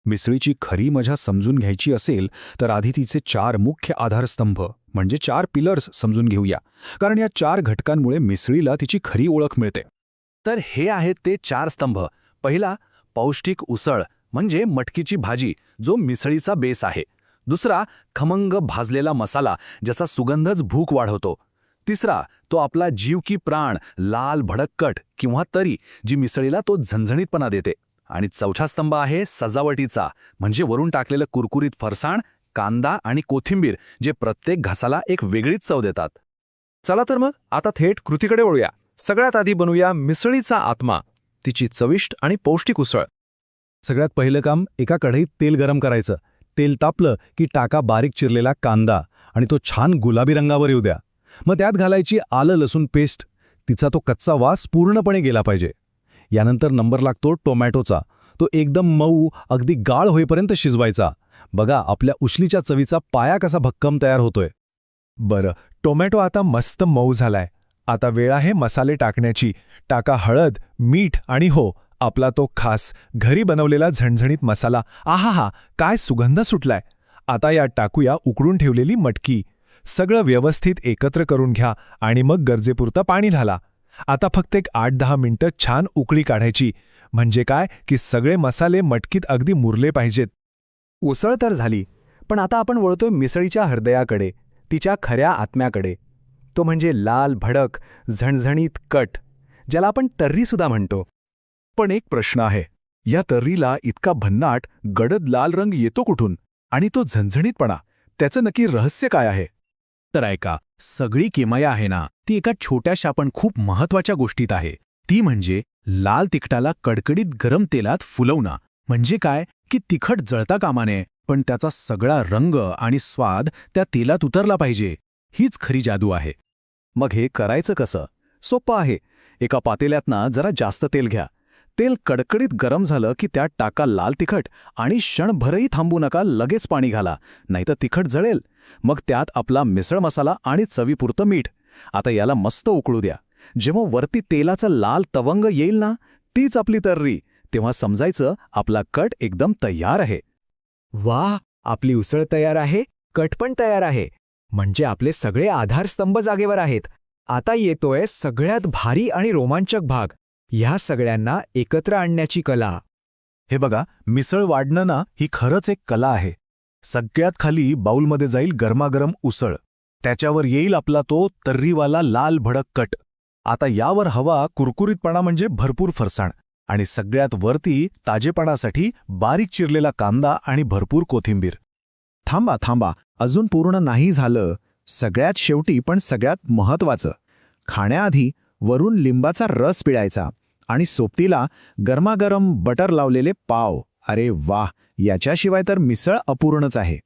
मिसळीची खरी मजा समजून घ्यायची असेल तर आधी तिचे 4 मुख्य आधारस्तंभ म्हणजे 4 पिलर्स समजून घेऊया, कारण या 4 घटकांमुळे मिसळीला तिची खरी ओळख मिळते. तर हे आहेत ते 4 स्तंभ. पहिला, पौष्टिक उसळ म्हणजे मटकीची भाजी, जो मिसळीचा बेस आहे. दुसरा, खमंग भाजलेला मसाला, ज्याचा सुगंधच भूक वाढवतो. तिसरा, तो आपला जीव की प्राण लाल भडक कट किंवा तरी, जी मिसळीला तो झणझणीतपणा देते. आणि चौथा स्तंभ आहे सजावटीचा, म्हणजे वरून टाकलेलं कुरकुरीत फरसाण, कांदा आणि कोथिंबीर, जे प्रत्येक घासाला एक वेगळीच चव देतात. चला तर मग आता थेट कृतीकडे वळूया. सगळ्यात आधी बनवूया मिसळीचा आत्मा, तिची चविष्ट आणि पौष्टिक उसळ. सगळ्यात पहिलं काम, एका कढईत तेल गरम करायचं. तेल तापलं की टाका बारीक चिरलेला कांदा आणि तो छान गुलाबी रंगावर येऊ द्या. मग त्यात घालायची आलं लसूण पेस्ट. तिचा तो कच्चा वास पूर्णपणे गेला पाहिजे. यानंतर नंबर लागतो टोमॅटोचा. तो एकदम मऊ, अगदी गाळ होईपर्यंत शिजवायचा. बघा आपल्या उशलीच्या चवीचा पाया कसा भक्कम तयार होतोय. बरं, टोमॅटो आता मस्त मऊ झालाय. आता वेळ आहे मसाले टाकण्याची. टाका हळद, मीठ आणि हो, आपला तो खास घरी बनवलेला झणझणीत मसाला. आहाहा, काय सुगंध सुटलाय. आता यात टाकूया उकडून ठेवलेली मटकी. सगळं व्यवस्थित एकत्र करून घ्या आणि मग गरजेपुरतं पाणी घाला. आता फक्त एक 8-10 मिनिटं छान उकळी काढायची. म्हणजे काय की सगळे मसाले मटकीत अगदी मुरले पाहिजेत. उसळ तर झाली, पण आता आपण वळतोय मिसळीच्या हृदयाकडे, तिच्या खऱ्या आत्म्याकडे. तो म्हणजे लाल भडक झणझणीत कट, ज्याला आपण तर्रीसुद्धा म्हणतो. पण एक प्रश्न आहे, या तर्रीला इतका भन्नाट गडद लाल रंग येतो कुठून? आणि तो झणझणीतपणा, त्याचं नक्की रहस्य काय आहे? तर ऐका, सगळी किमया आहे ना, ती एका छोट्याशा पण खूप महत्वाच्या गोष्टीत आहे. ती म्हणजे लाल तिखटाला कडकडीत गरम तेलात फुलवणं. म्हणजे काय की तिखट जळता कामा नये, पण त्याचा सगळा रंग आणि स्वाद त्या तेलात उतरला पाहिजे. हीच खरी जादू आहे. मग हे करायचं कसं? सोपं आहे. एका पातेल्यातनं जरा जास्त तेल घ्या. तेल कडकडीत गरम झालं की त्यात टाका लाल तिखट आणि क्षणभरही थांबू नका, लगेच पाणी घाला, नाहीतर तिखट जळेल. मग त्यात आपला मिसळ मसाला आणि चवीपुरतं मीठ. आता याला मस्त उकळू द्या. जेव्हा वरती तेलाचा लाल तवंग येईल ना, तीच आपली तर्री. तेव्हा समजायचं आपला कट एकदम तयार आहे. वाह, आपली उसळ तयार आहे, कट पण तयार आहे. म्हणजे आपले सगळे आधारस्तंभ जागेवर आहेत. आता येतोय सगळ्यात भारी आणि रोमांचक भाग, ह्या सगळ्यांना एकत्र आणण्याची कला. हे बघा, मिसळ वाढणं ना, ही खरंच एक कला आहे. सगळ्यात खाली बाऊलमध्ये जाईल गरमागरम उसळ. त्याच्यावर येईल आपला तो तर्रीवाला लाल भडक कट. आता यावर हवा कुरकुरीतपणा म्हणजे भरपूर फरसाण. आणि सगळ्यात वरती ताजेपणासाठी बारीक चिरलेला कांदा आणि भरपूर कोथिंबीर. थांबा, अजून पूर्ण नाही झालं. सगळ्यात शेवटी पण सगळ्यात महत्वाचं, खाण्याआधी वरून लिंबाचा रस पिळायचा आणि सोबतीला गरमागरम बटर लावलेले पाव. अरे वाह, याच्याशिवाय तर मिसळ अपूर्णच आहे.